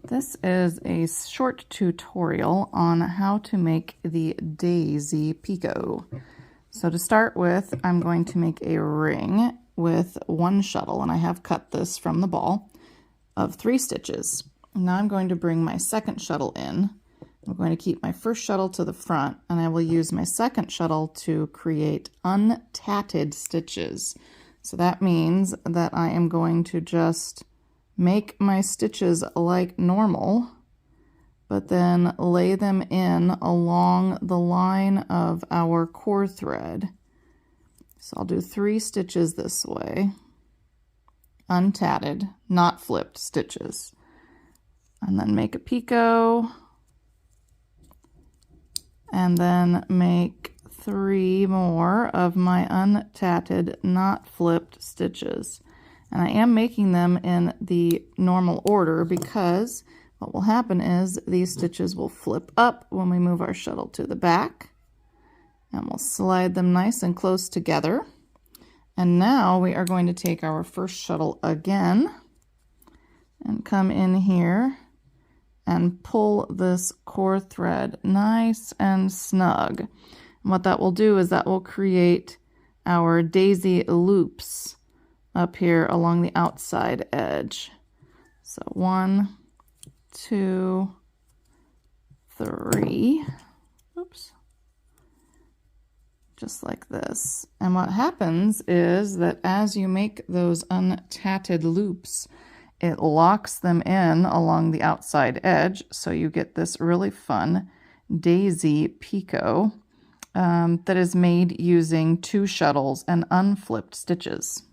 This is a short tutorial on how to make the daisy picot. So to start with, I'm going to make a ring with one shuttle, and I have cut this from the ball, of 3 stitches. Now I'm going to bring my second shuttle in. I'm going to keep my first shuttle to the front, and I will use my second shuttle to create untatted stitches. So that means that I am going to just make my stitches like normal, but then lay them in along the line of our core thread. So I'll do 3 stitches this way, untatted, not flipped stitches, and then make a picot, and then make 3 more of my untatted, not flipped stitches. And I am making them in the normal order because what will happen is these stitches will flip up when we move our shuttle to the back, and we'll slide them nice and close together. And now we are going to take our first shuttle again and come in here and pull this core thread nice and snug. And what that will do is that will create our daisy loops up here along the outside edge. So 1, 2, 3, oops, just like this. And what happens is that as you make those untatted loops, it locks them in along the outside edge, so you get this really fun daisy picot that is made using 2 shuttles and unflipped stitches.